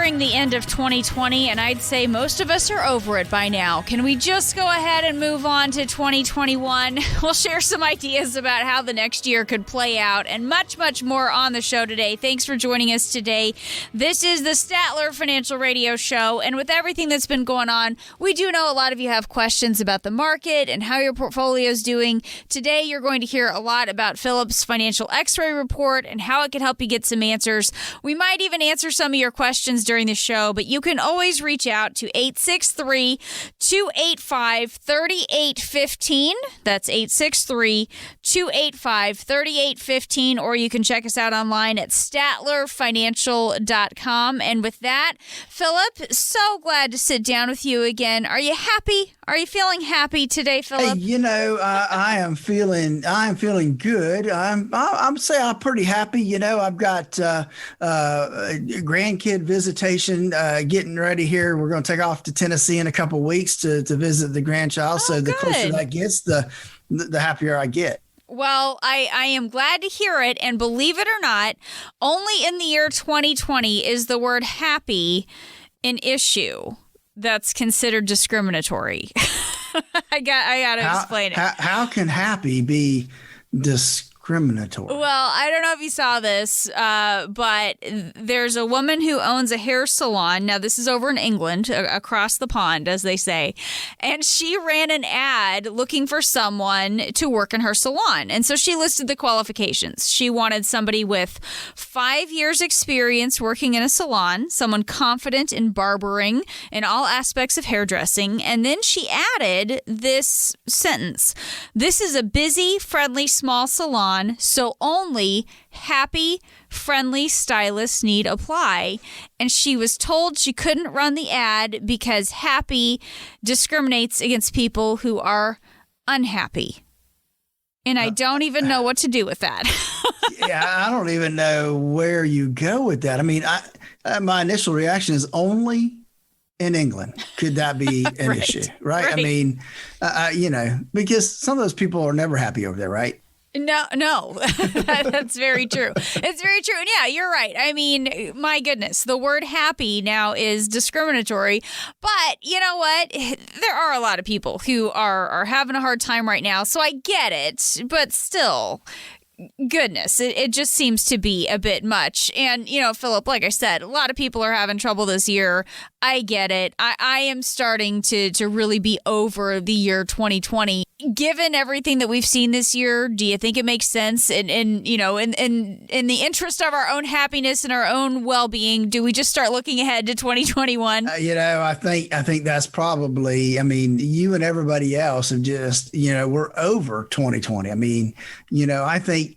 nearing the end of 2020, and I'd say most of us are over it by now. Can we just go ahead and move on to 2021? We'll share some ideas about how the next year could play out and much, much more on the show today. Thanks for joining us today. This is the Statler Financial Radio Show, and with everything that's been going on, we do know a lot of you have questions about the market and how your portfolio is doing. Today, you're going to hear a lot about Philip's financial x-ray report and how it can help you get some answers. We might even answer some of your questions during the show, but you can always reach out to 863-285-3815. That's 863-285-3815, or you can check us out online at statlerfinancial.com. And with that, Philip, so glad to sit down with you again. Are you happy? Are you feeling happy today, Philip? Hey, I am feeling good. I'm say I'm pretty happy. I've got grandkid visitation getting ready here. We're going to take off to Tennessee in a couple of weeks to visit the grandchild. So the closer that gets, the happier I get. Well, I am glad to hear it. And believe it or not, only in the year 2020 is the word happy an issue that's considered discriminatory. I got to explain it. How can happy be discriminatory? Well, I don't know if you saw this, but there's a woman who owns a hair salon. Now, this is over in England, across the pond, as they say. And she ran an ad looking for someone to work in her salon. And so she listed the qualifications. She wanted somebody with 5 years experience working in a salon, someone confident in barbering and all aspects of hairdressing. And then she added this sentence: "This is a busy, friendly, small salon, so only happy, friendly stylists need apply." And she was told she couldn't run the ad because happy discriminates against people who are unhappy. And I don't even know what to do with that. Yeah, I don't even know where you go with that. I mean, my initial reaction is only in England could that be an issue, right? I mean, because some of those people are never happy over there, right? No, that's very true. It's very true. And yeah, you're right. I mean, my goodness, the word happy now is discriminatory. But you know what? There are a lot of people who are having a hard time right now. So I get it. But still, goodness, it just seems to be a bit much. And, Philip, like I said, a lot of people are having trouble this year. I get it. I am starting to really be over the year 2020. Given everything that we've seen this year, do you think it makes sense? In the interest of our own happiness and our own well-being, do we just start looking ahead to 2021? I think that's probably, you and everybody else have just, we're over 2020. I mean, I think,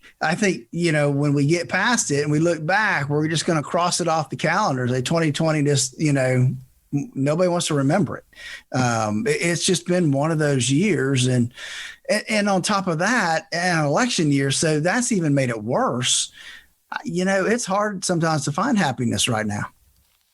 when we get past it and we look back, we're just going to cross it off the calendars. Like 2020 just, nobody wants to remember it. It's just been one of those years. And on top of that, an election year. So that's even made it worse. It's hard sometimes to find happiness right now.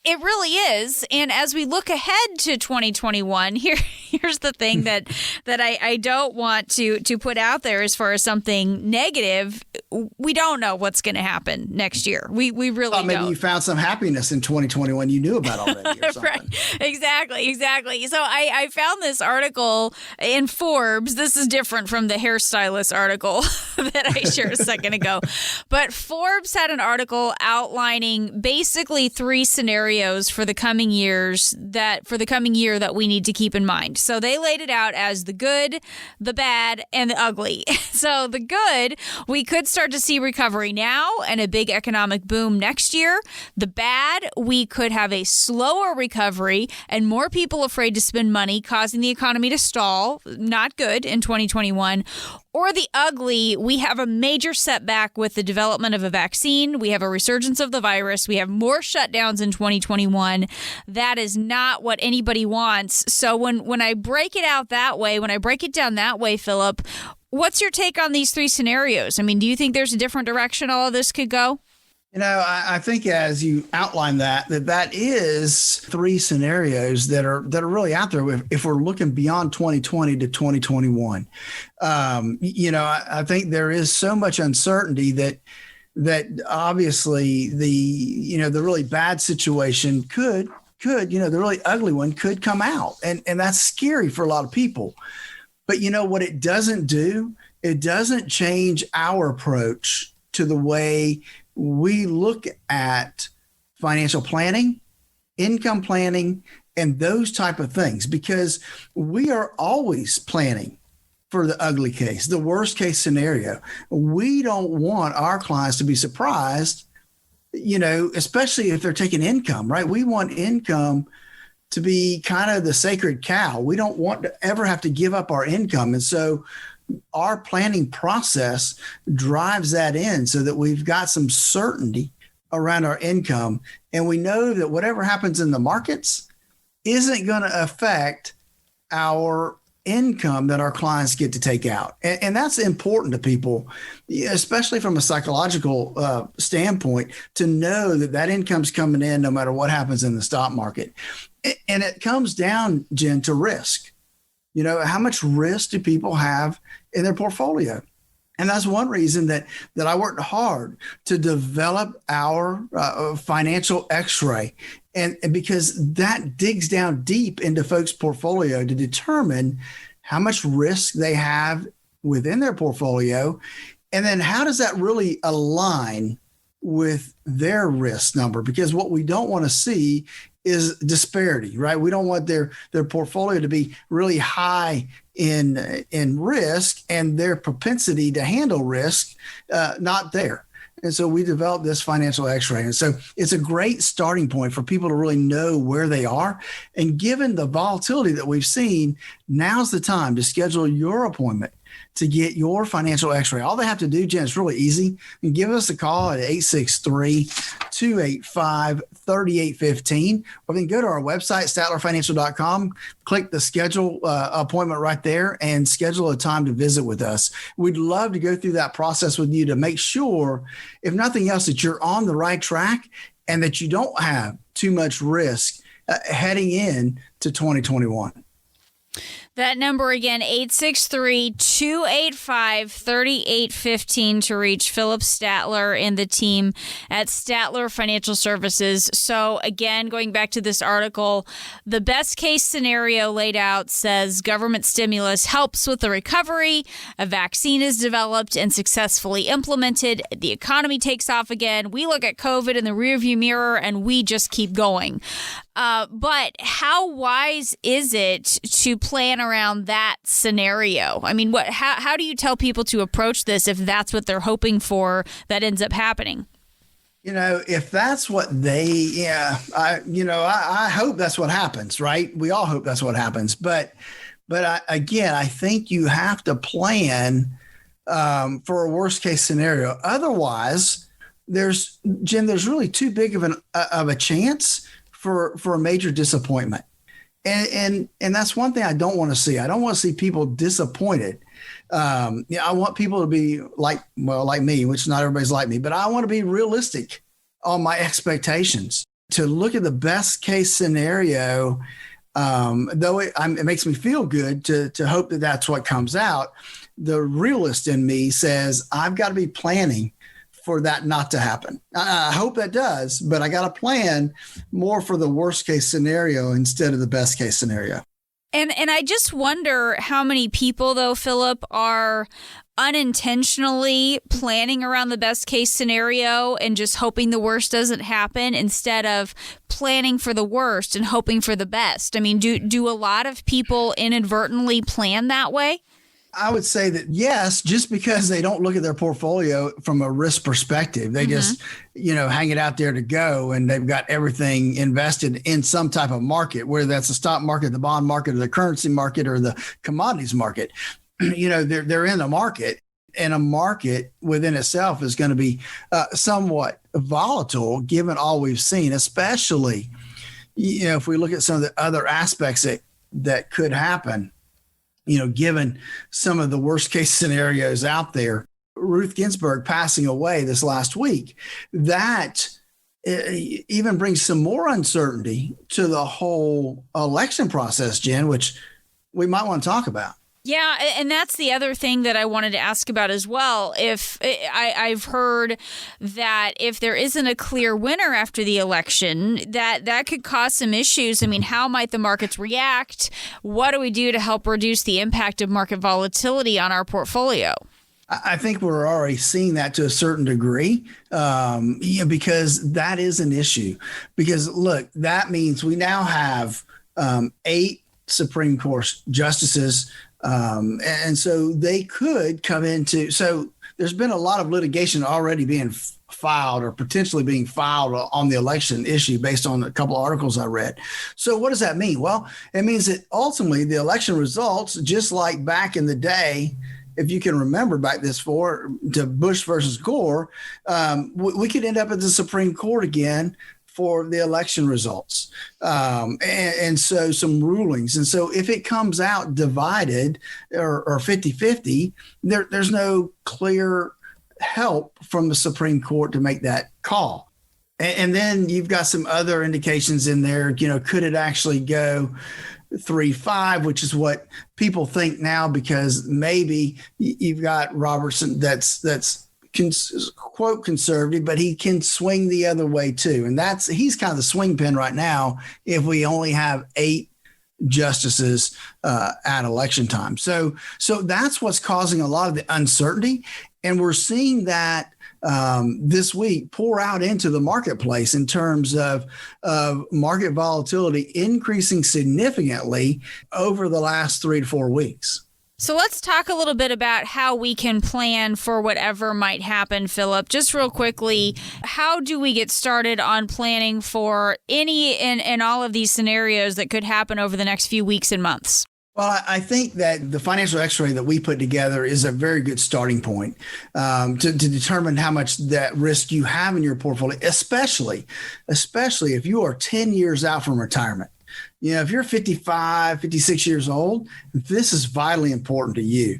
It really is. And as we look ahead to 2021, here's the thing that I don't want to put out there as far as something negative. We don't know what's going to happen next year. We really don't. Maybe you found some happiness in 2021 you knew about already or something. Right. Exactly. So I found this article in Forbes. This is different from the hairstylist article that I shared a second ago. But Forbes had an article outlining basically 3 scenarios for the coming year that we need to keep in mind. So they laid it out as the good, the bad, and the ugly. So the good, we could start to see recovery now and a big economic boom next year. The bad, we could have a slower recovery and more people afraid to spend money, causing the economy to stall. Not good in 2021. Or the ugly, we have a major setback with the development of a vaccine. We have a resurgence of the virus. We have more shutdowns in 2021. That is not what anybody wants. So when I break it out that way, when I break it down that way, Philip, what's your take on these 3 scenarios? I mean, do you think there's a different direction all of this could go? I think as you outline that is 3 scenarios that are really out there if we're looking beyond 2020 to 2021. I think there is so much uncertainty that that obviously the really bad situation could, the really ugly one could come out. And that's scary for a lot of people. But what it doesn't do, it doesn't change our approach to the way we look at financial planning, income planning, and those type of things, because we are always planning for the ugly case, the worst case scenario. We don't want our clients to be surprised, especially if they're taking income, right? We want income to be kind of the sacred cow. We don't want to ever have to give up our income. And so our planning process drives that in so that we've got some certainty around our income. And we know that whatever happens in the markets isn't going to affect our income that our clients get to take out. And that's important to people, especially from a psychological standpoint, to know that that income's coming in no matter what happens in the stock market. And it comes down, Jen, to risk. How much risk do people have in their portfolio? And that's one reason that I worked hard to develop our financial X-ray. And because that digs down deep into folks' portfolio to determine how much risk they have within their portfolio. And then how does that really align with their risk number? Because what we don't want to see is disparity, right? We don't want their portfolio to be really high in risk and their propensity to handle risk not there. And so we developed this financial X-ray. And so it's a great starting point for people to really know where they are. And given the volatility that we've seen, now's the time to schedule your appointment to get your financial X-ray. All they have to do, Jen, is really easy. And give us a call at 863-285-3815. Or then go to our website, statlerfinancial.com, click the schedule appointment right there and schedule a time to visit with us. We'd love to go through that process with you to make sure, if nothing else, that you're on the right track and that you don't have too much risk heading in to 2021. That number again, 863-285-3815 to reach Philip Statler and the team at Statler Financial Services. So again, going back to this article, the best case scenario laid out says government stimulus helps with the recovery, a vaccine is developed and successfully implemented, the economy takes off again, we look at COVID in the rearview mirror and we just keep going. But how wise is it to plan around that scenario? I mean, how do you tell people to approach this if that's what they're hoping for that ends up happening? If that's what I hope that's what happens, right? We all hope that's what happens. But I think you have to plan for a worst case scenario. Otherwise, there's really too big of a chance for a major disappointment. And that's one thing I don't want to see. I don't want to see people disappointed. I want people to be like me, which not everybody's like me, but I want to be realistic on my expectations, to look at the best case scenario. Though it makes me feel good to hope that that's what comes out. The realist in me says I've got to be planning for that not to happen. I hope that does, but I got to plan more for the worst case scenario instead of the best case scenario. And I just wonder how many people, though, Philip, are unintentionally planning around the best case scenario and just hoping the worst doesn't happen instead of planning for the worst and hoping for the best. I mean, do a lot of people inadvertently plan that way? I would say that yes, just because they don't look at their portfolio from a risk perspective. They just, hang it out there to go, and they've got everything invested in some type of market, whether that's the stock market, the bond market, or the currency market, or the commodities market. They're in a market, and a market within itself is going to be somewhat volatile given all we've seen, especially, if we look at some of the other aspects that could happen. Given some of the worst case scenarios out there, Ruth Ginsburg passing away this last week, that even brings some more uncertainty to the whole election process, Jen, which we might want to talk about. Yeah, and that's the other thing that I wanted to ask about as well. If I've heard that if there isn't a clear winner after the election, that could cause some issues. I mean, how might the markets react? What do we do to help reduce the impact of market volatility on our portfolio? I think we're already seeing that to a certain degree, because that is an issue. Because look, that means we now have 8 Supreme Court justices. And so they could come into, so there's been a lot of litigation already being filed or potentially being filed on the election issue based on a couple of articles I read. So what does that mean? Well, it means that ultimately the election results, just like back in the day, if you can remember back to Bush versus Gore, we could end up at the Supreme Court again for the election results. And so some rulings. And so if it comes out divided or 50-50, there's no clear help from the Supreme Court to make that call. And then you've got some other indications in there, could it actually go 3-5, which is what people think now, because maybe you've got Robertson that's quote conservative, but he can swing the other way too. And he's kind of the swing pin right now if we only have 8 justices at election time. So that's what's causing a lot of the uncertainty. And we're seeing that this week pour out into the marketplace in terms of market volatility increasing significantly over the last 3 to 4 weeks. So let's talk a little bit about how we can plan for whatever might happen, Philip. Just real quickly, how do we get started on planning for any and all of these scenarios that could happen over the next few weeks and months? Well, I think that the financial x-ray that we put together is a very good starting point to determine how much that risk you have in your portfolio, especially if you are 10 years out from retirement. If you're 55, 56 years old, this is vitally important to you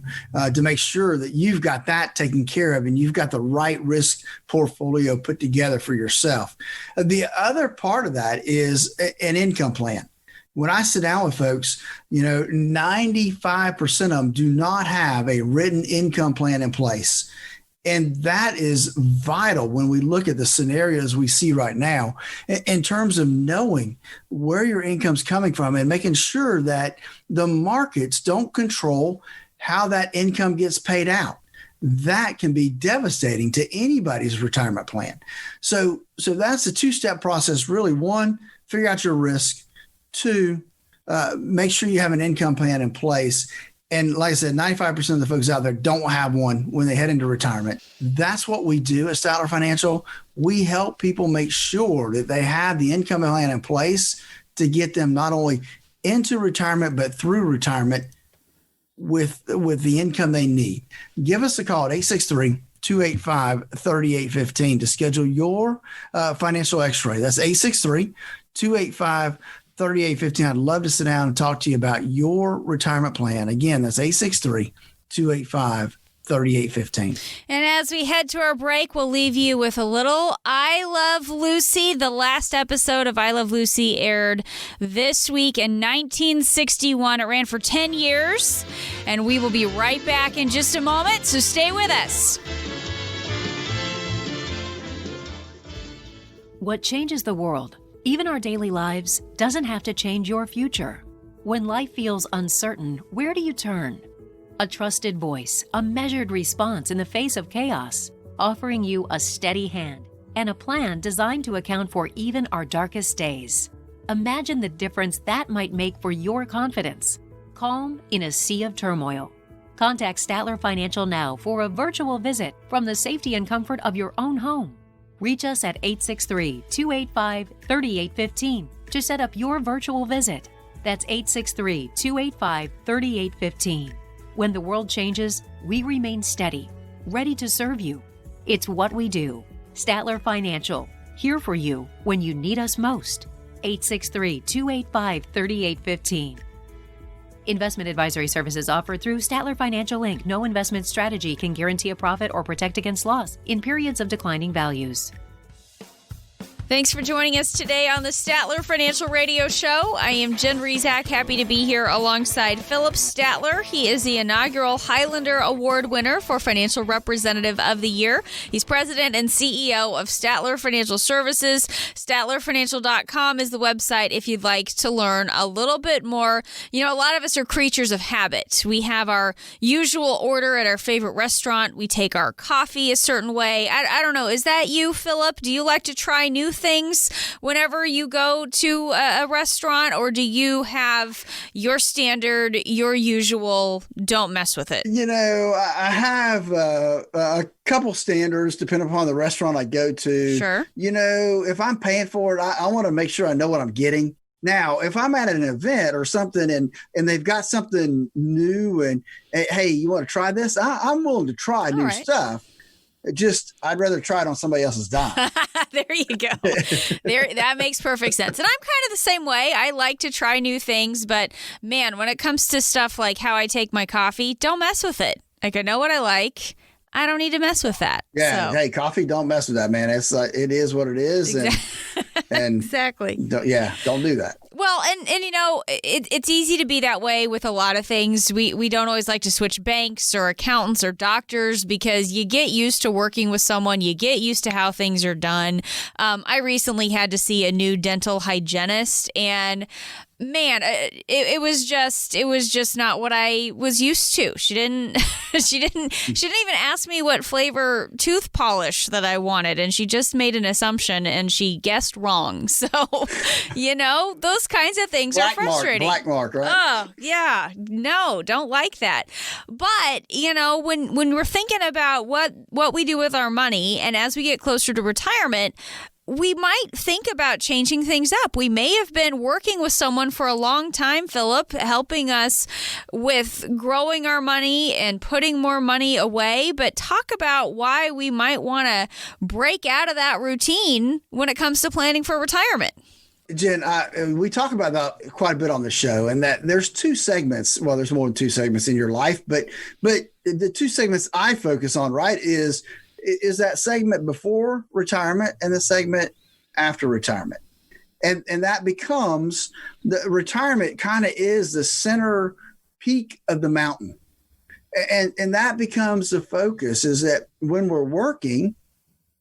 to make sure that you've got that taken care of and you've got the right risk portfolio put together for yourself. The other part of that is an income plan. When I sit down with folks, 95% of them do not have a written income plan in place. And that is vital when we look at the scenarios we see right now in terms of knowing where your income's coming from and making sure that the markets don't control how that income gets paid out. That can be devastating to anybody's retirement plan. So that's a 2-step process, really. 1, figure out your risk. 2, make sure you have an income plan in place. And like I said, 95% of the folks out there don't have one when they head into retirement. That's what we do at Statler Financial. We help people make sure that they have the income plan in place to get them not only into retirement, but through retirement with the income they need. Give us a call at 863-285-3815 to schedule your financial x-ray. That's 863-285-3815. I'd love to sit down and talk to you about your retirement plan. Again, that's 863-285-3815. And as we head to our break, we'll leave you with a little I Love Lucy. The last episode of I Love Lucy aired this week in 1961. It ran for 10 years, and we will be right back in just a moment, so stay with us. What changes the world, even our daily lives, doesn't have to change your future. When life feels uncertain, where do you turn? A trusted voice, a measured response in the face of chaos, offering you a steady hand and a plan designed to account for even our darkest days. Imagine the difference that might make for your confidence. Calm in a sea of turmoil. Contact Statler Financial now for a virtual visit from the safety and comfort of your own home. Reach us at 863-285-3815 to set up your virtual visit. That's 863-285-3815. When the world changes, we remain steady, ready to serve you. It's what we do. Statler Financial, here for you when you need us most. 863-285-3815. Investment advisory services offered through Statler Financial Inc. No investment strategy can guarantee a profit or protect against loss in periods of declining values. Thanks for joining us today on the Statler Financial Radio Show. I am Jen Rezac, happy to be here alongside Philip Statler. He is the inaugural Highlander Award winner for Financial Representative of the Year. He's president and CEO of Statler Financial Services. StatlerFinancial.com is the website if you'd like to learn a little bit more. You know, a lot of us are creatures of habit. We have our usual order at our favorite restaurant. We take our coffee a certain way. I don't know. Is that you, Philip? Do you like to try new things whenever you go to a restaurant, or do you have your standard, your usual, don't mess with it? You know, I have a couple standards depending upon the restaurant I go to. Sure. You know, if I'm paying for it, I want to make sure I know what I'm getting. Now, if I'm at an event or something and they've got something new and, hey, you want to try this? I'm willing to try new stuff. I'd rather try it on somebody else's dime. There you go. That makes perfect sense. And I'm kind of the same way. I like to try new things, but man, when it comes to stuff like how I take my coffee, don't mess with it. Like, I know what I like. I don't need to mess with that. Yeah. So. Hey, coffee, don't mess with that, man. It's it is what it is. And exactly. Don't do that. Well, and you know, it's easy to be that way with a lot of things. We don't always like to switch banks or accountants or doctors because you get used to working with someone. You get used to how things are done. I recently had to see a new dental hygienist, and man, it was just not what I was used to. She didn't even ask me what flavor tooth polish that I wanted, and she just made an assumption and she guessed wrong. So, you know, those kinds of things are frustrating. Black mark, right? Oh, yeah. No, don't like that. But, you know, when we're thinking about what we do with our money, and as we get closer to retirement, we might think about changing things up. We may have been working with someone for a long time, Philip, helping us with growing our money and putting more money away. But talk about why we might want to break out of that routine when it comes to planning for retirement. Jen, we talk about that quite a bit on the show, and that there's two segments. Well, there's more than two segments in your life, but the two segments I focus on, right, is that segment before retirement and the segment after retirement. And that becomes the retirement kind of is the center peak of the mountain. And that becomes the focus, is that when we're working,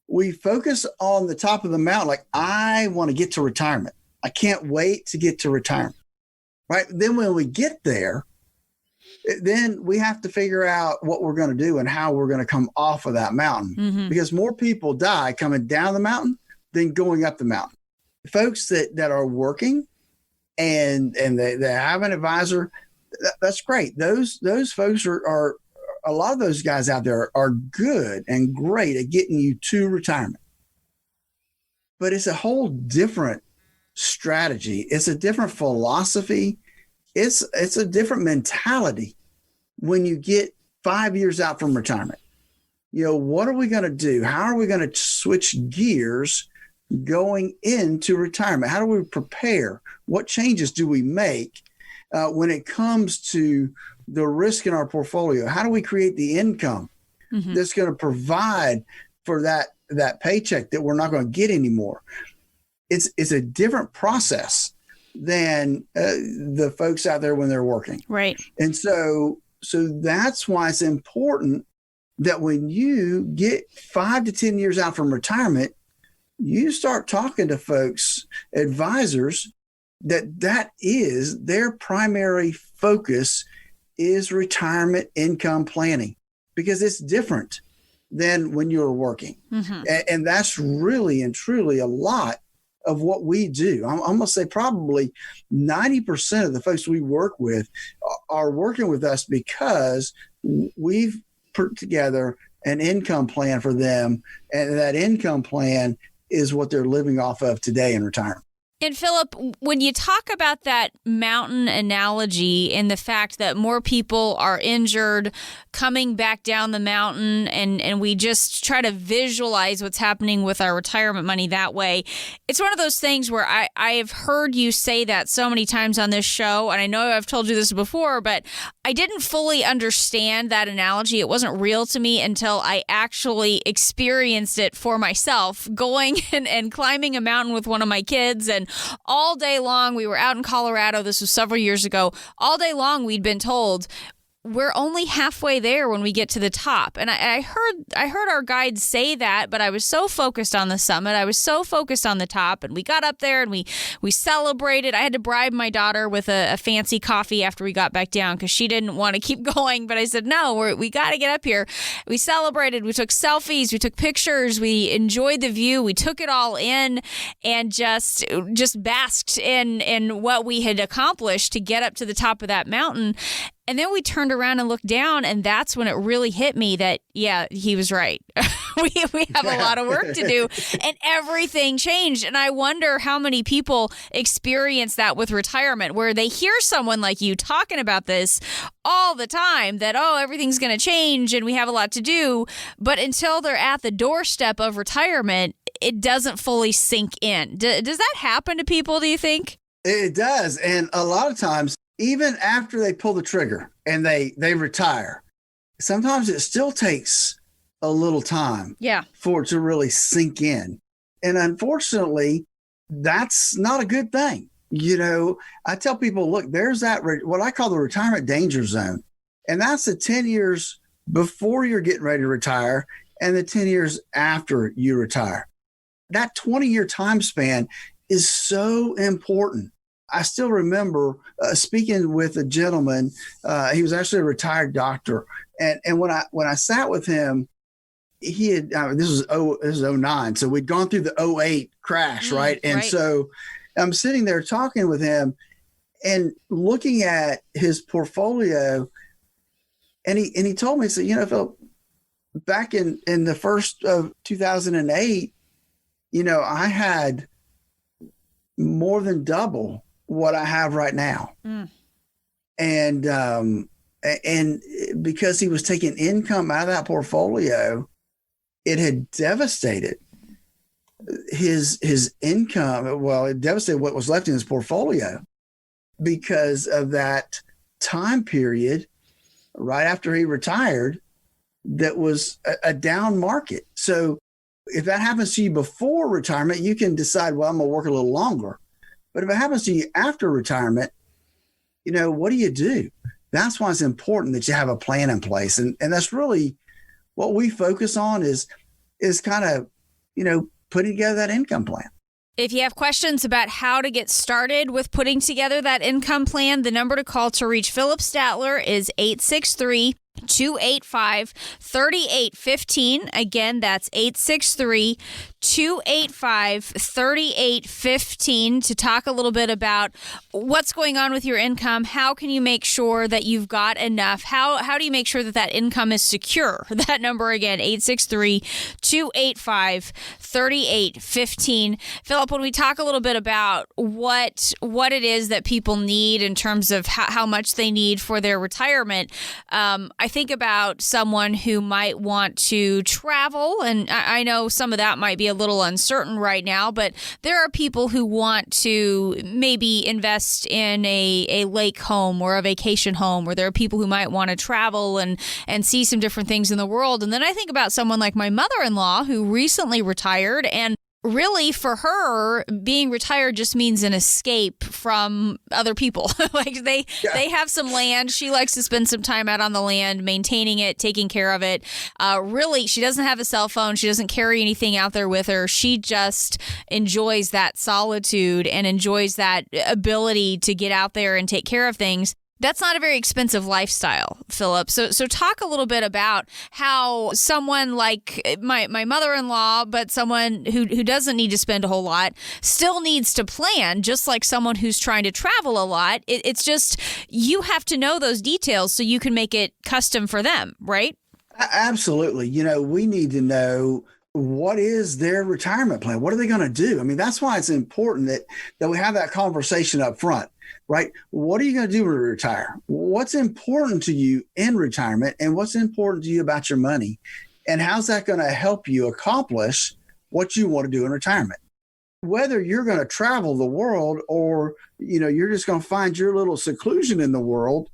we focus on the top of the mountain. Like, I want to get to retirement. I can't wait to get to retirement. Right. Then when we get there, then we have to figure out what we're going to do and how we're going to come off of that mountain, because more people die coming down the mountain than going up the mountain. Folks that are working and they have an advisor, that's great. Those folks are a lot of those guys out there are good and great at getting you to retirement. But it's a whole different strategy. It's a different philosophy. It's a different mentality when you get 5 years out from retirement. You know, what are we going to do? How are we going to switch gears going into retirement? How do we prepare? What changes do we make when it comes to the risk in our portfolio? How do we create the income that's going to provide for that paycheck that we're not going to get anymore? It's a different process than the folks out there when they're working. Right. And so that's why it's important that when you get 5 to 10 years out from retirement, you start talking to folks, advisors, that is their primary focus is retirement income planning, because it's different than when you're working. And that's really and truly a lot of what we do. I'm going to say probably 90% of the folks we work with are working with us because we've put together an income plan for them. And that income plan is what they're living off of today in retirement. And Philip, when you talk about that mountain analogy and the fact that more people are injured coming back down the mountain, and we just try to visualize what's happening with our retirement money that way, it's one of those things where I have heard you say that so many times on this show, and I know I've told you this before, but I didn't fully understand that analogy. It wasn't real to me until I actually experienced it for myself, going and climbing a mountain with one of my kids. And all day long, we were out in Colorado. This was several years ago. All day long, we'd been told, we're only halfway there when we get to the top. And I heard our guides say that, but I was so focused on the summit. I was so focused on the top, and we got up there and we celebrated. I had to bribe my daughter with a fancy coffee after we got back down because she didn't want to keep going. But I said, no, we got to get up here. We celebrated. We took selfies. We took pictures. We enjoyed the view. We took it all in and just basked in what we had accomplished to get up to the top of that mountain. And then we turned around and looked down, and that's when it really hit me that, yeah, he was right. we have a lot of work to do, and everything changed. And I wonder how many people experience that with retirement, where they hear someone like you talking about this all the time, that, oh, everything's going to change and we have a lot to do. But until they're at the doorstep of retirement, it doesn't fully sink in. Does that happen to people, do you think? It does. And a lot of times, even after they pull the trigger and they retire, sometimes it still takes a little time for it to really sink in. And unfortunately, that's not a good thing. You know, I tell people, look, there's that what I call the retirement danger zone. And that's the 10 years before you're getting ready to retire and the 10 years after you retire. That 20-year time span is so important. I still remember speaking with a gentleman. He was actually a retired doctor, and when I sat with him, he had this is 09, so we'd gone through the 08 crash, right? And so I'm sitting there talking with him and looking at his portfolio, and he told me, he said, you know, Phil, back in the first of 2008, you know, I had more than double what I have right now. And because he was taking income out of that portfolio, it had devastated his income. Well, it devastated what was left in his portfolio because of that time period right after he retired that was a down market. So if that happens to you before retirement, you can decide, well, I'm going to work a little longer. But if it happens to you after retirement, you know, what do you do? That's why it's important that you have a plan in place. And that's really what we focus on is kind of, you know, putting together that income plan. If you have questions about how to get started with putting together that income plan, the number to call to reach Philip Statler is 863-285-3815. Again, that's 863-285-3815 to talk a little bit about what's going on with your income. How can you make sure that you've got enough? How do you make sure that income is secure? That number again, 863-285-3815. Philip, when we talk a little bit about what it is that people need in terms of how much they need for their retirement, I think about someone who might want to travel, and I know some of that might be a little uncertain right now, but there are people who want to maybe invest in a lake home or a vacation home, or there are people who might want to travel and see some different things in the world. And then I think about someone like my mother-in-law who recently retired, and really, for her, being retired just means an escape from other people. Like they have some land. She likes to spend some time out on the land, maintaining it, taking care of it. Really, she doesn't have a cell phone. She doesn't carry anything out there with her. She just enjoys that solitude and enjoys that ability to get out there and take care of things. That's not a very expensive lifestyle, Philip. So talk a little bit about how someone like my mother-in-law, but someone who doesn't need to spend a whole lot, still needs to plan, just like someone who's trying to travel a lot. It's just you have to know those details so you can make it custom for them, right? Absolutely. You know, we need to know what is their retirement plan? What are they going to do? I mean, that's why it's important that we have that conversation up front, right? What are you going to do when you retire? What's important to you in retirement, and what's important to you about your money? And how's that going to help you accomplish what you want to do in retirement? Whether you're going to travel the world or, you're just going to find your little seclusion in the world,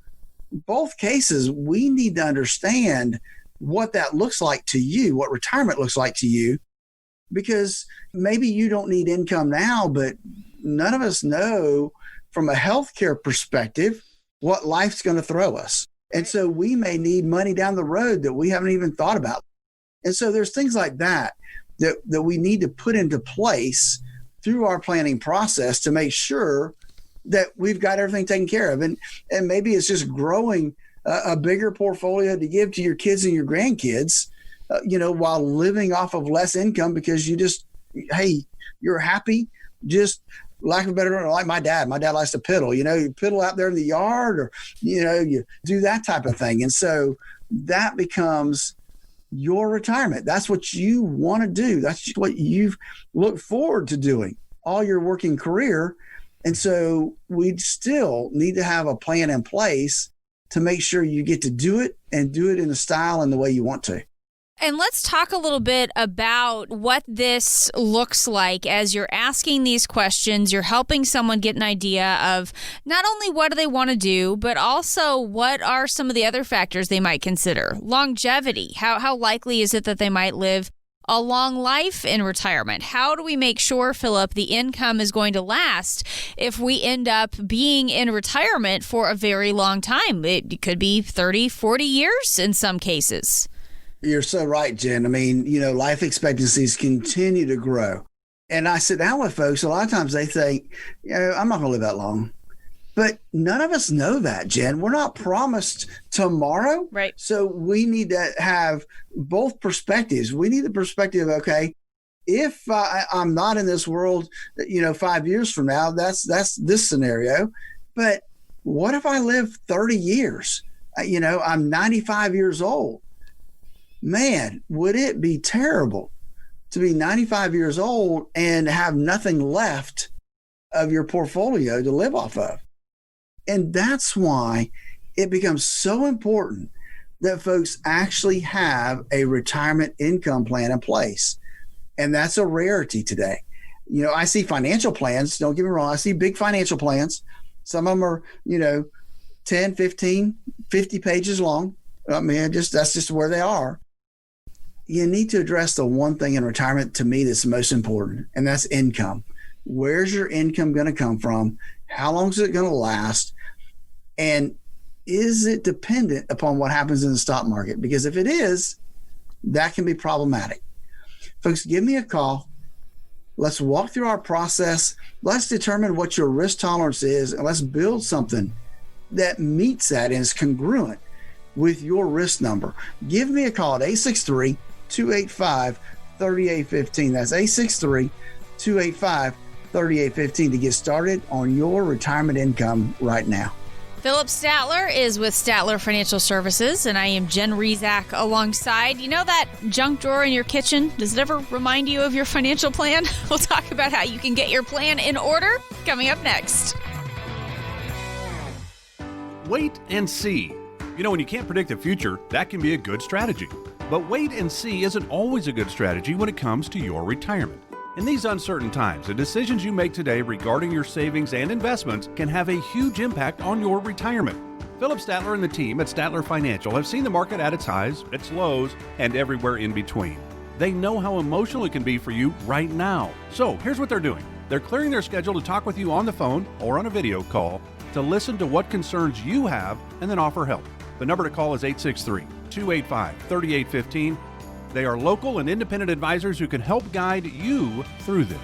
both cases, we need to understand what that looks like to you, what retirement looks like to you, because maybe you don't need income now, but none of us know from a healthcare perspective what life's going to throw us. And so we may need money down the road that we haven't even thought about. And so there's things like that we need to put into place through our planning process to make sure that we've got everything taken care of. And maybe it's just growing a bigger portfolio to give to your kids and your grandkids, while living off of less income because you're happy, just lack of a better term, like my dad. My dad likes to piddle, you piddle out there in the yard or, you do that type of thing. And so that becomes your retirement. That's what you want to do. That's what you've looked forward to doing all your working career. And so we still need to have a plan in place to make sure you get to do it and do it in the style and the way you want to. And let's talk a little bit about what this looks like as you're asking these questions. You're helping someone get an idea of not only what do they want to do, but also what are some of the other factors they might consider. Longevity. How likely is it that they might live a long life in retirement? How do we make sure, Philip, the income is going to last if we end up being in retirement for a very long time? It could be 30, 40 years in some cases. You're so right, Jen. I mean, life expectancies continue to grow. And I sit down with folks, a lot of times they think, I'm not going to live that long. But none of us know that, Jen. We're not promised tomorrow. Right. So we need to have both perspectives. We need the perspective, okay, if I'm not in this world, 5 years from now, that's this scenario. But what if I live 30 years? I'm 95 years old. Man, would it be terrible to be 95 years old and have nothing left of your portfolio to live off of? And that's why it becomes so important that folks actually have a retirement income plan in place. And that's a rarity today. I see financial plans, don't get me wrong, I see big financial plans. Some of them are, 10, 15, 50 pages long. I mean, that's just where they are. You need to address the one thing in retirement to me that's most important, and that's income. Where's your income going to come from? How long is it going to last? And is it dependent upon what happens in the stock market? Because if it is, that can be problematic. Folks, give me a call. Let's walk through our process. Let's determine what your risk tolerance is, and let's build something that meets that and is congruent with your risk number. Give me a call at 863-285-3815. That's 863-285-3815 to get started on your retirement income right now. Philip Statler is with Statler Financial Services, and I am Jen Rezac alongside. You know that junk drawer in your kitchen? Does it ever remind you of your financial plan? We'll talk about how you can get your plan in order coming up next. Wait and see. When you can't predict the future, that can be a good strategy. But wait and see isn't always a good strategy when it comes to your retirement. In these uncertain times, the decisions you make today regarding your savings and investments can have a huge impact on your retirement. Philip Statler and the team at Statler Financial have seen the market at its highs, its lows, and everywhere in between. They know how emotional it can be for you right now. So here's what they're doing. They're clearing their schedule to talk with you on the phone or on a video call to listen to what concerns you have and then offer help. The number to call is 863-285-3815. They are local and independent advisors who can help guide you through this.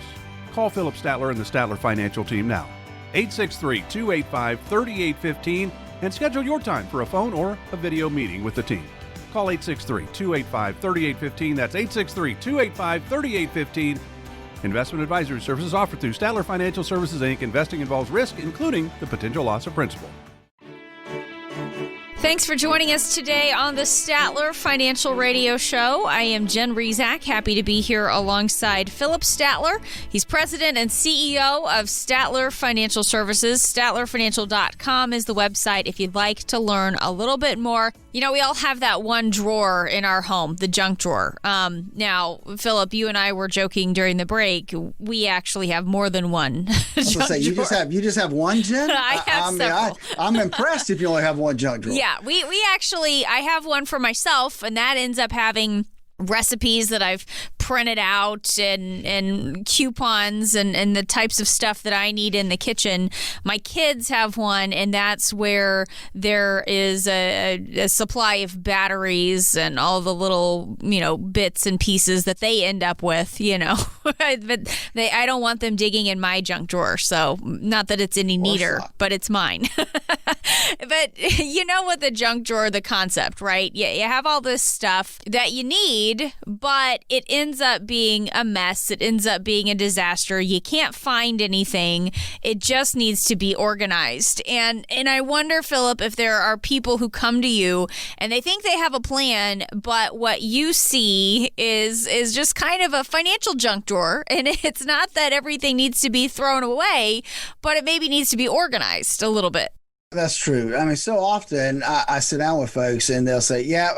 Call Philip Statler and the Statler Financial team now. 863-285-3815 and schedule your time for a phone or a video meeting with the team. Call 863-285-3815. That's 863-285-3815. Investment advisory services offered through Statler Financial Services, Inc. Investing involves risk, including the potential loss of principal. Thanks for joining us today on the Statler Financial Radio Show. I am Jen Rezac, happy to be here alongside Philip Statler. He's president and CEO of Statler Financial Services. StatlerFinancial.com is the website if you'd like to learn a little bit more. You know, we all have that one drawer in our home, the junk drawer. Now, Philip, you and I were joking during the break. We actually have more than one junk drawer. You just have one, Jen? I have several. I'm impressed if you only have one junk drawer. Yeah, I have one for myself, and that ends up having recipes that I've printed out and coupons and the types of stuff that I need in the kitchen. My kids have one, and that's where there is a supply of batteries and all the little, bits and pieces that they end up with, but I don't want them digging in my junk drawer. So not that it's any neater, but it's mine. But you know what the junk drawer, the concept, right? You have all this stuff that you need, but it ends up being a mess. It ends up being a disaster. You can't find anything. It just needs to be organized. And I wonder, Philip, if there are people who come to you and they think they have a plan, but what you see is just kind of a financial junk drawer. And it's not that everything needs to be thrown away, but it maybe needs to be organized a little bit. That's true. I mean, so often I sit down with folks and they'll say, yeah,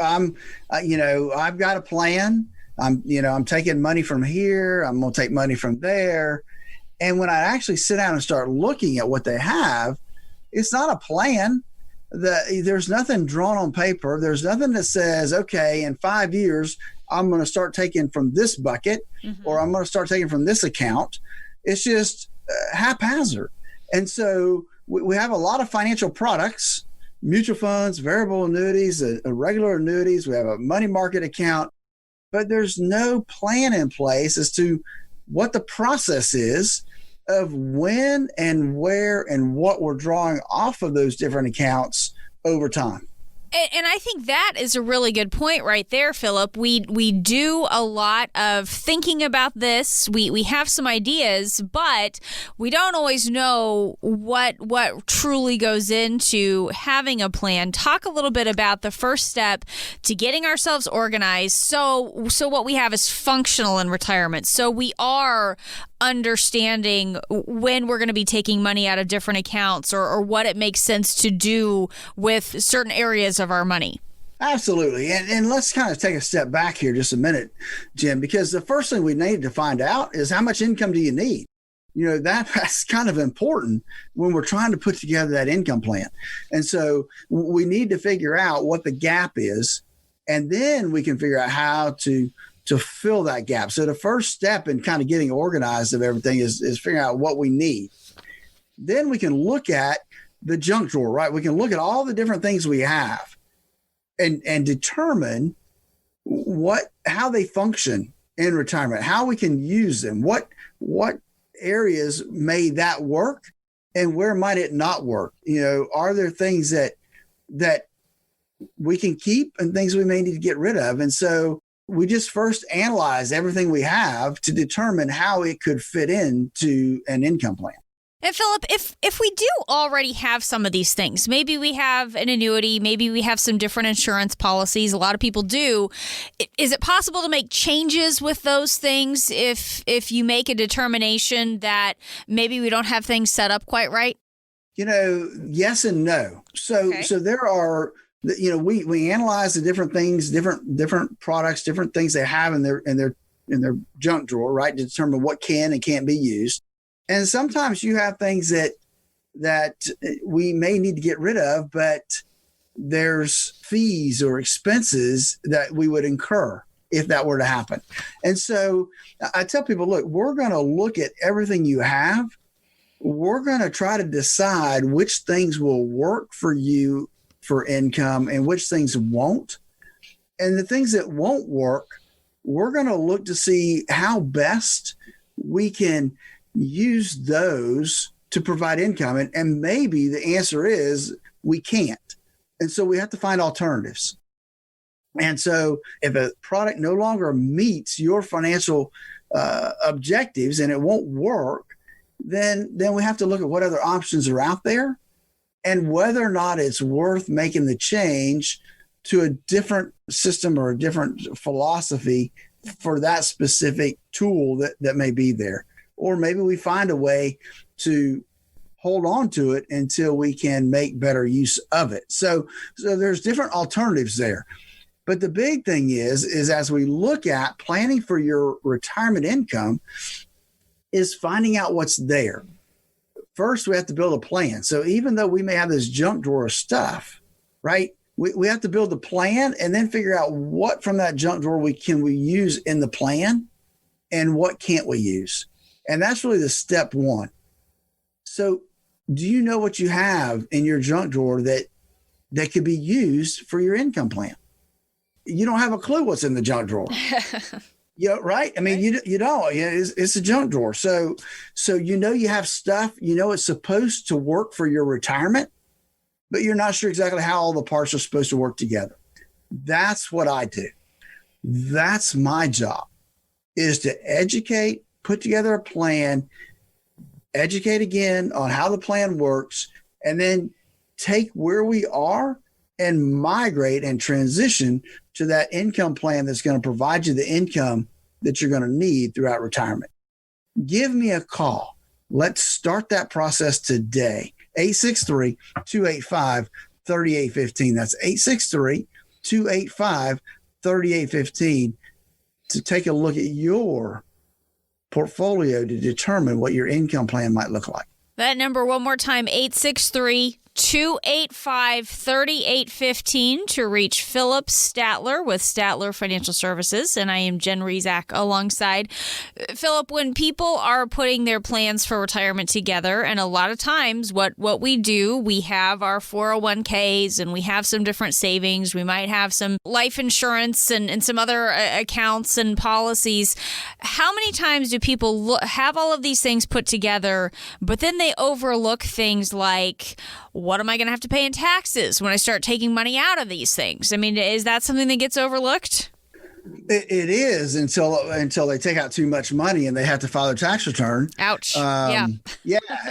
I've got a plan. I'm taking money from here. I'm going to take money from there. And when I actually sit down and start looking at what they have, it's not a plan. There's nothing drawn on paper. There's nothing that says, okay, in 5 years, I'm going to start taking from this bucket or I'm going to start taking from this account. It's just haphazard. And so we have a lot of financial products, mutual funds, variable annuities, regular annuities. We have a money market account, but there's no plan in place as to what the process is of when and where and what we're drawing off of those different accounts over time. And I think that is a really good point right there, Philip. We do a lot of thinking about this. We have some ideas, but we don't always know what truly goes into having a plan. Talk a little bit about the first step to getting ourselves organized. So what we have is functional in retirement. So we are understanding when we're going to be taking money out of different accounts or what it makes sense to do with certain areas of our money. Absolutely. And let's kind of take a step back here just a minute, Jim, because the first thing we need to find out is how much income do you need? That's kind of important when we're trying to put together that income plan. And so we need to figure out what the gap is, and then we can figure out how to fill that gap. So the first step in kind of getting organized of everything is figuring out what we need. Then we can look at the junk drawer, right? We can look at all the different things we have and determine how they function in retirement, how we can use them, what areas may that work and where might it not work? Are there things that we can keep and things we may need to get rid of? And so we just first analyze everything we have to determine how it could fit into an income plan. And Philip, if we do already have some of these things, maybe we have an annuity, maybe we have some different insurance policies, a lot of people do. Is it possible to make changes with those things if you make a determination that maybe we don't have things set up quite right? Yes and no. So there are, we analyze the different things, different products, different things they have in their junk drawer, right, to determine what can and can't be used. And sometimes you have things that we may need to get rid of, but there's fees or expenses that we would incur if that were to happen. And so I tell people, look, we're going to look at everything you have. We're going to try to decide which things will work for you for income and which things won't. And the things that won't work, we're going to look to see how best we can use those to provide income. And maybe the answer is we can't. And so we have to find alternatives. And so if a product no longer meets your financial objectives and it won't work, then we have to look at what other options are out there. and whether or not it's worth making the change to a different system or a different philosophy for that specific tool that may be there. Or maybe we find a way to hold on to it until we can make better use of it. So there's different alternatives there. But the big thing is as we look at planning for your retirement income, is finding out what's there. First, we have to build a plan. So even though we may have this junk drawer of stuff, right? We have to build the plan and then figure out what from that junk drawer we use in the plan and what can't we use. And that's really the step one. So do you know what you have in your junk drawer that could be used for your income plan? You don't have a clue what's in the junk drawer. Yeah, right. I mean, you don't. It's a junk drawer. So you have stuff. It's supposed to work for your retirement, but you're not sure exactly how all the parts are supposed to work together. That's what I do. That's my job, is to educate, put together a plan, educate again on how the plan works, and then take where we are and migrate and transition to that income plan that's going to provide you the income that you're going to need throughout retirement. Give me a call. Let's start that process today. 863-285-3815. That's 863-285-3815 to take a look at your portfolio to determine what your income plan might look like. That number one more time, 863-285-3815 to reach Philip Statler with Statler Financial Services. And I am Jen Rezac alongside. Philip, when people are putting their plans for retirement together, and a lot of times what we do, we have our 401ks and we have some different savings. We might have some life insurance and some other accounts and policies. How many times do people have all of these things put together, but then they overlook things like, what am I going to have to pay in taxes when I start taking money out of these things? I mean, is that something that gets overlooked? It is until they take out too much money and they have to file their tax return. Ouch. Yeah.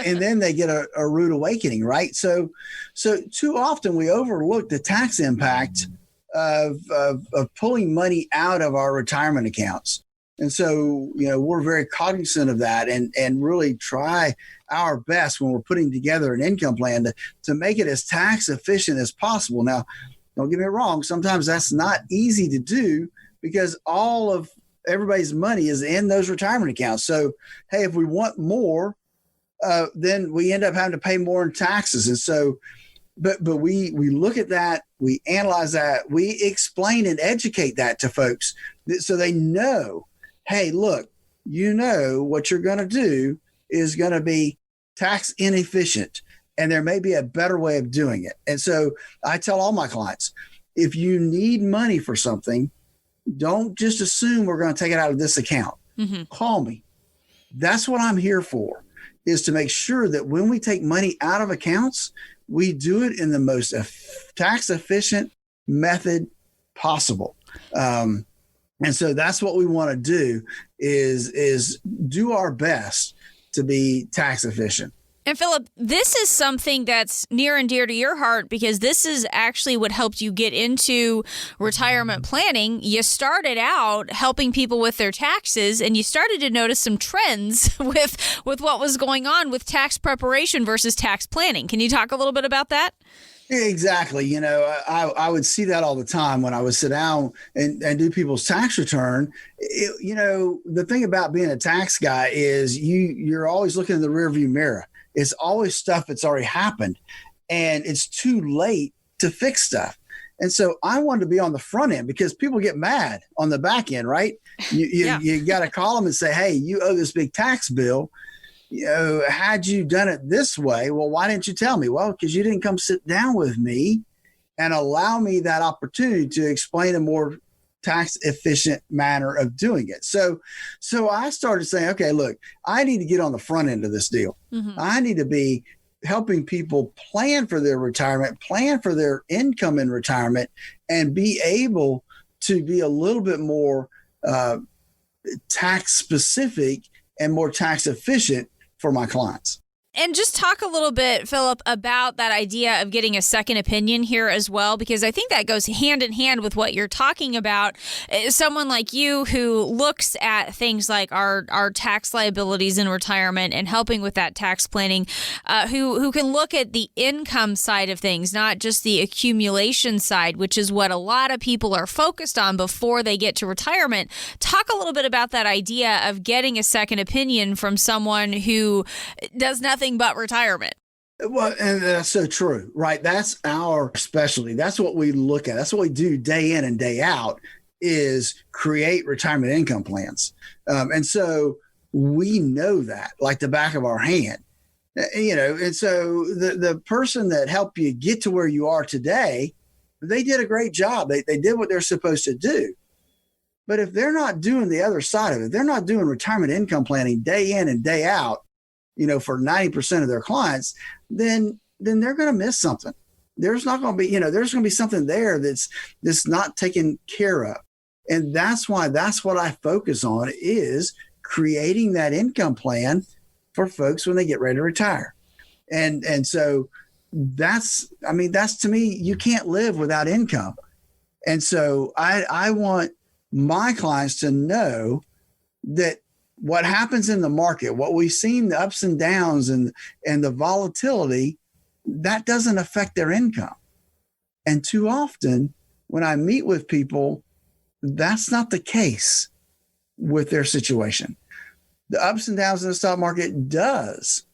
And then they get a rude awakening, right? So too often we overlook the tax impact of pulling money out of our retirement accounts. And so, we're very cognizant of that and really try our best when we're putting together an income plan to make it as tax efficient as possible. Now, don't get me wrong. Sometimes that's not easy to do because all of everybody's money is in those retirement accounts. So, hey, if we want more, then we end up having to pay more in taxes. And so, but we look at that, we analyze that, we explain and educate that to folks so they know, hey, look, what you're going to do is going to be tax inefficient, and there may be a better way of doing it. And so I tell all my clients, if you need money for something, don't just assume we're going to take it out of this account. Mm-hmm. Call me. That's what I'm here for, is to make sure that when we take money out of accounts, we do it in the most tax efficient method possible. And so that's what we want to do is do our best to be tax efficient. And Philip, this is something that's near and dear to your heart because this is actually what helped you get into retirement planning. You started out helping people with their taxes, and you started to notice some trends with what was going on with tax preparation versus tax planning. Can you talk a little bit about that? Exactly. I would see that all the time when I would sit down and do people's tax return. The thing about being a tax guy is you're always looking in the rearview mirror. It's always stuff that's already happened, and it's too late to fix stuff. And so I wanted to be on the front end because people get mad on the back end, right? You got to call them and say, hey, you owe this big tax bill. Had you done it this way, well, why didn't you tell me? Well, because you didn't come sit down with me and allow me that opportunity to explain a more tax efficient manner of doing it. So I started saying, okay, look, I need to get on the front end of this deal. Mm-hmm. I need to be helping people plan for their retirement, plan for their income in retirement, and be able to be a little bit more tax specific and more tax efficient for my clients. And just talk a little bit, Philip, about that idea of getting a second opinion here as well, because I think that goes hand in hand with what you're talking about. Someone like you who looks at things like our tax liabilities in retirement and helping with that tax planning, who can look at the income side of things, not just the accumulation side, which is what a lot of people are focused on before they get to retirement. Talk a little bit about that idea of getting a second opinion from someone who does nothing but retirement. Well, and that's so true, right? That's our specialty. That's what we look at. That's what we do day in and day out, is create retirement income plans. And so we know that like the back of our hand, and so the person that helped you get to where you are today, they did a great job. They did what they're supposed to do. But if they're not doing the other side of it, they're not doing retirement income planning day in and day out, for 90% of their clients, then they're going to miss something. There's not going to be, there's going to be something there that's not taken care of. And that's what I focus on, is creating that income plan for folks when they get ready to retire. And so that's to me, you can't live without income. And so I want my clients to know that what happens in the market, what we've seen, the ups and downs and the volatility, that doesn't affect their income. And too often when I meet with people, that's not the case with their situation. The ups and downs in the stock market does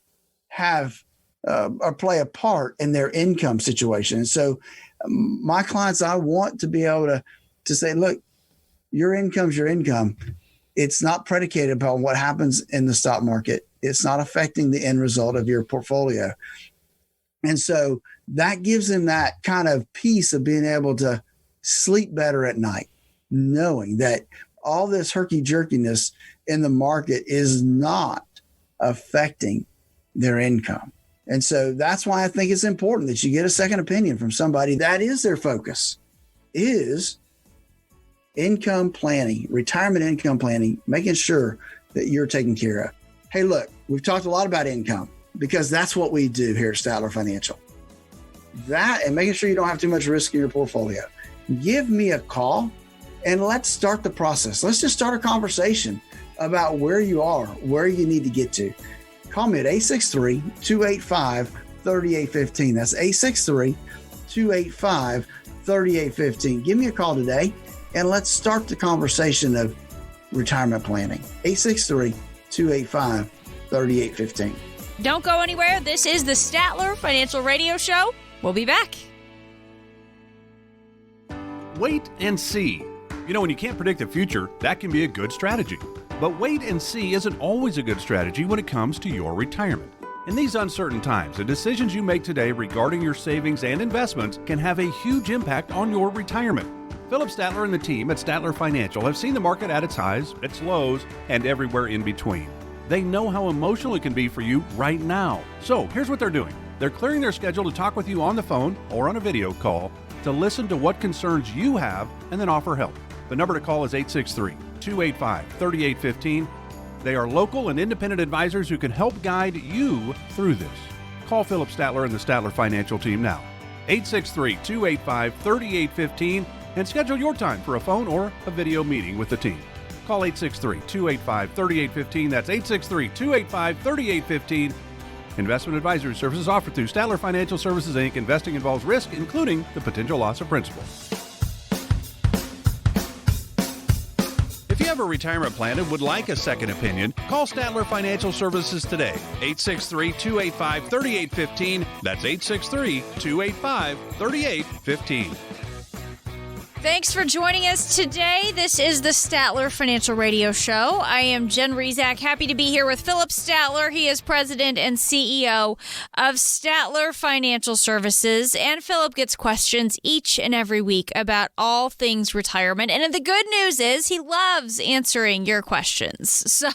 have or play a part in their income situation. And so my clients, I want to be able to say, look, your income's your income. It's not predicated upon what happens in the stock market. It's not affecting the end result of your portfolio. And so that gives them that kind of peace of being able to sleep better at night, knowing that all this herky-jerkiness in the market is not affecting their income. And so that's why I think it's important that you get a second opinion from somebody that is their focus, is income planning, retirement income planning, making sure that you're taken care of. Hey, look, we've talked a lot about income because that's what we do here at Statler Financial. That and making sure you don't have too much risk in your portfolio. Give me a call and let's start the process. Let's just start a conversation about where you are, where you need to get to. Call me at 863-285-3815. That's 863-285-3815. Give me a call today and let's start the conversation of retirement planning. 863-285-3815. Don't go anywhere. This is the Statler Financial Radio Show. We'll be back. Wait and see. When you can't predict the future, that can be a good strategy. But wait and see isn't always a good strategy when it comes to your retirement. In these uncertain times, the decisions you make today regarding your savings and investments can have a huge impact on your retirement. Philip Statler and the team at Statler Financial have seen the market at its highs, its lows, and everywhere in between. They know how emotional it can be for you right now. So here's what they're doing. They're clearing their schedule to talk with you on the phone or on a video call to listen to what concerns you have and then offer help. The number to call is 863-285-3815. They are local and independent advisors who can help guide you through this. Call Philip Statler and the Statler Financial team now. 863-285-3815 and schedule your time for a phone or a video meeting with the team. Call 863-285-3815. That's 863-285-3815. Investment advisory services offered through Statler Financial Services, Inc. Investing involves risk, including the potential loss of principal. If you have a retirement plan and would like a second opinion, call Statler Financial Services today. 863-285-3815. That's 863-285-3815. Thanks for joining us today. This is the Statler Financial Radio Show. I am Jen Rezac, happy to be here with Philip Statler. He is president and CEO of Statler Financial Services. And Philip gets questions each and every week about all things retirement. And the good news is he loves answering your questions. So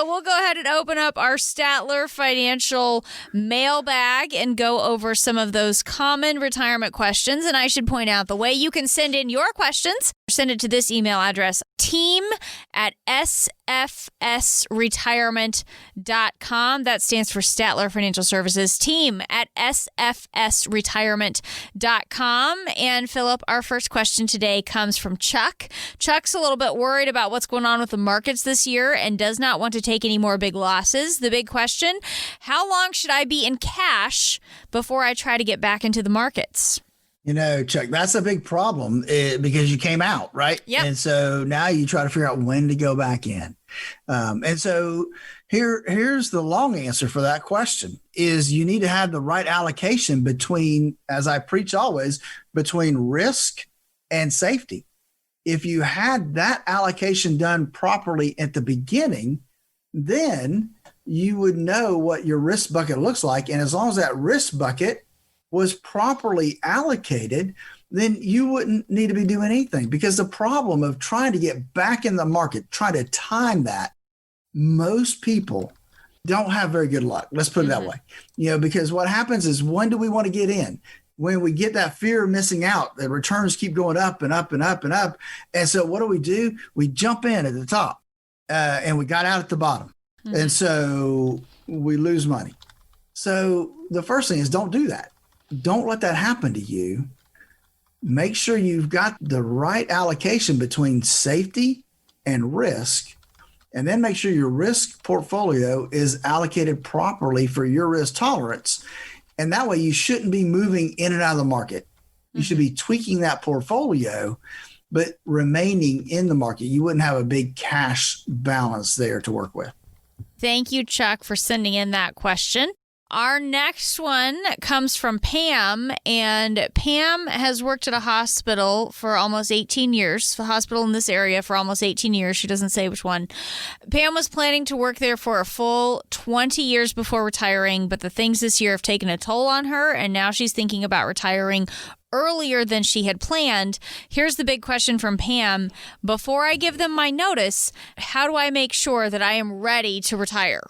we'll go ahead and open up our Statler Financial mailbag and go over some of those common retirement questions. And I should point out the way you can send in your questions Send it to this email address, team@sfsretirement.com. That stands for Statler Financial Services, team@sfsretirement.com. And Philip, our first question today comes from Chuck. Chuck's a little bit worried about what's going on with the markets this year and does not want to take any more big losses. The big question, how long should I be in cash before I try to get back into the markets? Chuck, that's a big problem because you came out, right? Yep. And so now you try to figure out when to go back in. And so here's the long answer for that question is you need to have the right allocation between, as I preach always, between risk and safety. If you had that allocation done properly at the beginning, then you would know what your risk bucket looks like. And as long as that risk bucket was properly allocated, then you wouldn't need to be doing anything, because the problem of trying to get back in the market, trying to time that, most people don't have very good luck. Let's put it that way. Because what happens is, when do we want to get in? When we get that fear of missing out, the returns keep going up and up and up and up. And so what do? We jump in at the top and we got out at the bottom. And so we lose money. So the first thing is, don't do that. Don't let that happen to you. Make sure you've got the right allocation between safety and risk, and then make sure your risk portfolio is allocated properly for your risk tolerance. And that way you shouldn't be moving in and out of the market. You should be tweaking that portfolio, but remaining in the market. You wouldn't have a big cash balance there to work with. Thank you, Chuck, for sending in that question. Our next one comes from Pam, and Pam has worked at a hospital for almost 18 years, a hospital in this area for almost 18 years. She doesn't say which one. Pam was planning to work there for a full 20 years before retiring, but the things this year have taken a toll on her, and now she's thinking about retiring earlier than she had planned. Here's the big question from Pam. Before I give them my notice, how do I make sure that I am ready to retire?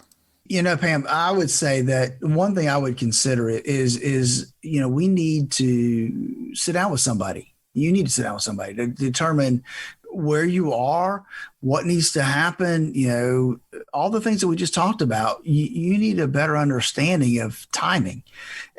Pam, I would say that one thing I would consider is we need to sit down with somebody. You need to sit down with somebody to determine where you are, what needs to happen, all the things that we just talked about. You need a better understanding of timing.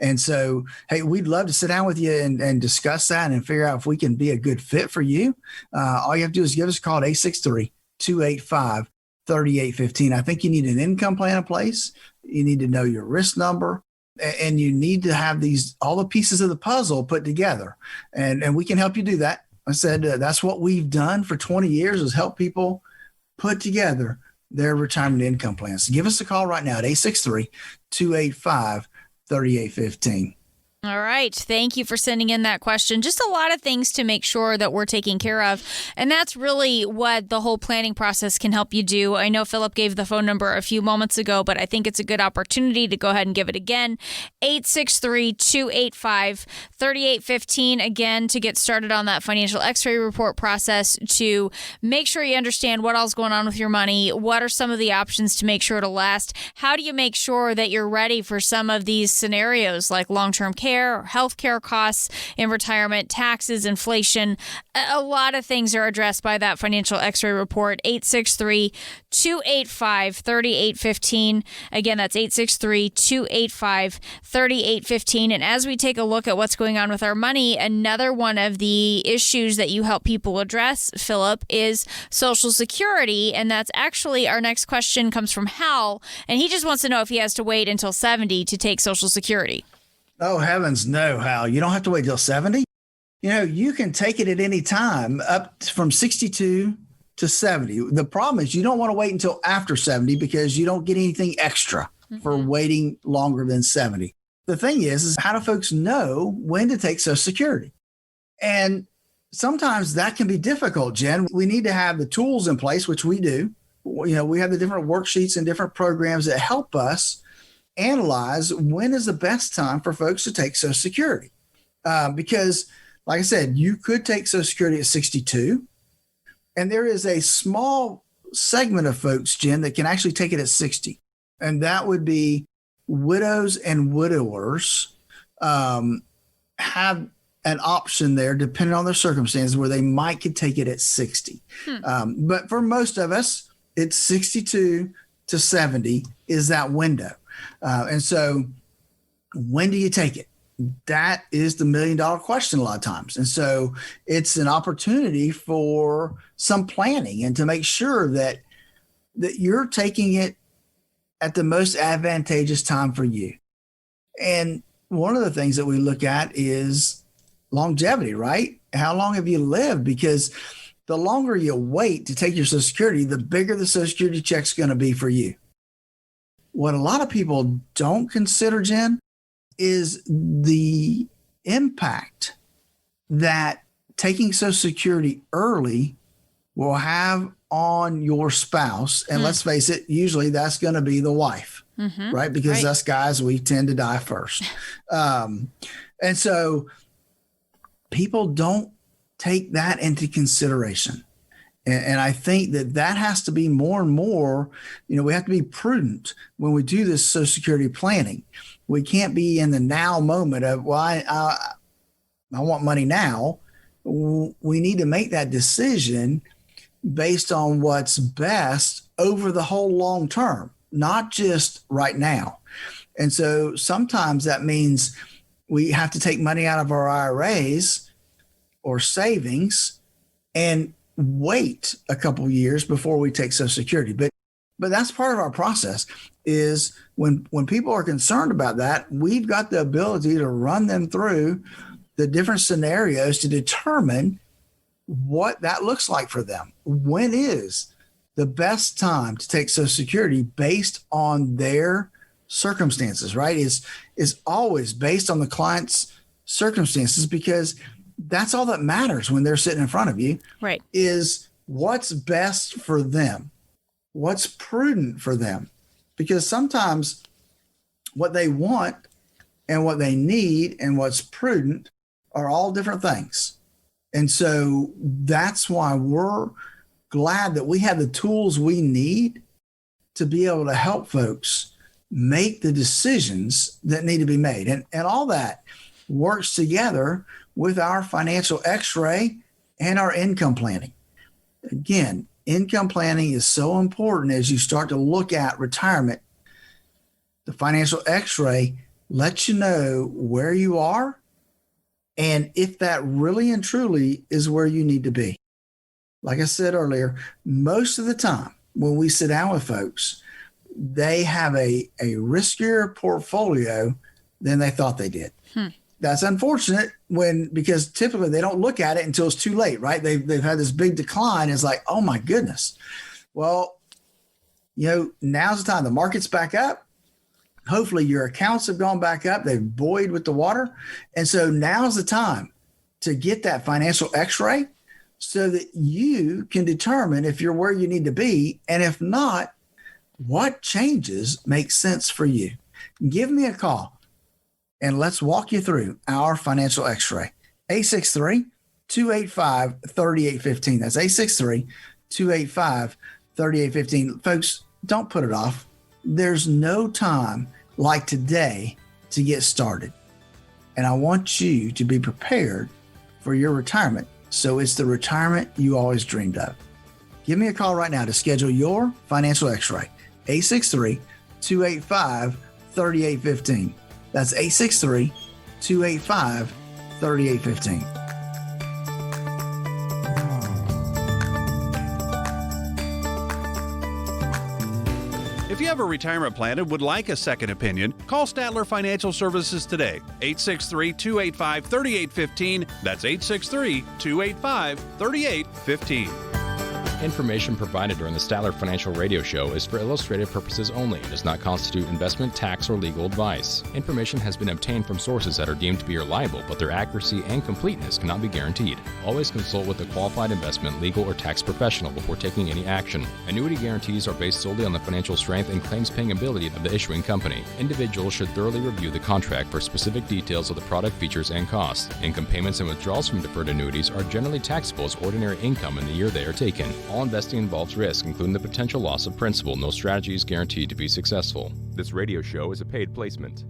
And so, hey, we'd love to sit down with you and discuss that and figure out if we can be a good fit for you. All you have to do is give us a call at 863-285-3815. I think you need an income plan in place. You need to know your risk number, and you need to have all the pieces of the puzzle put together. And we can help you do that. I said, that's what we've done for 20 years, is help people put together their retirement income plans. So give us a call right now at 863-285-3815. All right. Thank you for sending in that question. Just a lot of things to make sure that we're taking care of. And that's really what the whole planning process can help you do. I know Philip gave the phone number a few moments ago, but I think it's a good opportunity to go ahead and give it again. 863-285-3815. Again, to get started on that financial x-ray report process, to make sure you understand what all's going on with your money. What are some of the options to make sure it'll last? How do you make sure that you're ready for some of these scenarios like long-term care, health care costs in retirement, taxes, inflation? A lot of things are addressed by that financial x-ray report. 863-285-3815. Again, that's 863-285-3815. And as we take a look at what's going on with our money, another one of the issues that you help people address, Philip, is Social Security. And that's actually our next question comes from Hal. And he just wants to know if he has to wait until 70 to take Social Security. Oh, heavens, no, Hal. You don't have to wait till 70. You can take it at any time up from 62 to 70. The problem is you don't want to wait until after 70 because you don't get anything extra for waiting longer than 70. The thing is how do folks know when to take Social Security? And sometimes that can be difficult, Jen. We need to have the tools in place, which we do. We have the different worksheets and different programs that help us analyze when is the best time for folks to take Social Security. Because, like I said, you could take Social Security at 62, and there is a small segment of folks, Jen, that can actually take it at 60. And that would be widows and widowers have an option there, depending on their circumstances, where they might could take it at 60. But for most of us, it's 62 to 70 is that window. And so when do you take it? That is the $1 million question a lot of times. And so it's an opportunity for some planning and to make sure that you're taking it at the most advantageous time for you. And one of the things that we look at is longevity, right? How long have you lived? Because the longer you wait to take your Social Security, the bigger the Social Security check's going to be for you. What a lot of people don't consider, Jen, is the impact that taking Social Security early will have on your spouse. And let's face it, usually that's going to be the wife, right? Because us guys, we tend to die first. And so people don't take that into consideration. And I think that has to be more and more, we have to be prudent when we do this Social Security planning. We can't be in the now moment of, well, I want money now. We need to make that decision based on what's best over the whole long term, not just right now. And so sometimes that means we have to take money out of our IRAs or savings and wait a couple of years before we take Social Security. But that's part of our process is when people are concerned about that, we've got the ability to run them through the different scenarios to determine what that looks like for them. When is the best time to take Social Security based on their circumstances, right? Is always based on the client's circumstances, because that's all that matters when they're sitting in front of you, right? Is what's best for them, what's prudent for them. Because sometimes what they want and what they need and what's prudent are all different things. And so that's why we're glad that we have the tools we need to be able to help folks make the decisions that need to be made. And all that works together with our financial x-ray and our income planning. Again, income planning is so important as you start to look at retirement. The financial x-ray lets you know where you are and if that really and truly is where you need to be. Like I said earlier, most of the time when we sit down with folks, they have a riskier portfolio than they thought they did. That's unfortunate because typically they don't look at it until it's too late, right? They've had this big decline. It's like, oh my goodness. Well, now's the time. The market's back up. Hopefully your accounts have gone back up. They've buoyed with the water. And so now's the time to get that financial x-ray so that you can determine if you're where you need to be. And if not, what changes make sense for you. Give me a call and let's walk you through our financial x-ray. 863-285-3815. That's 863-285-3815. Folks, don't put it off. There's no time like today to get started. And I want you to be prepared for your retirement, so it's the retirement you always dreamed of. Give me a call right now to schedule your financial x-ray. 863-285-3815. That's 863-285-3815. If you have a retirement plan and would like a second opinion, call Statler Financial Services today. 863-285-3815. That's 863-285-3815. Information provided during the Statler Financial Radio Show is for illustrative purposes only and does not constitute investment, tax, or legal advice. Information has been obtained from sources that are deemed to be reliable, but their accuracy and completeness cannot be guaranteed. Always consult with a qualified investment, legal, or tax professional before taking any action. Annuity guarantees are based solely on the financial strength and claims-paying ability of the issuing company. Individuals should thoroughly review the contract for specific details of the product features and costs. Income payments and withdrawals from deferred annuities are generally taxable as ordinary income in the year they are taken. All investing involves risk, including the potential loss of principal. No strategy is guaranteed to be successful. This radio show is a paid placement.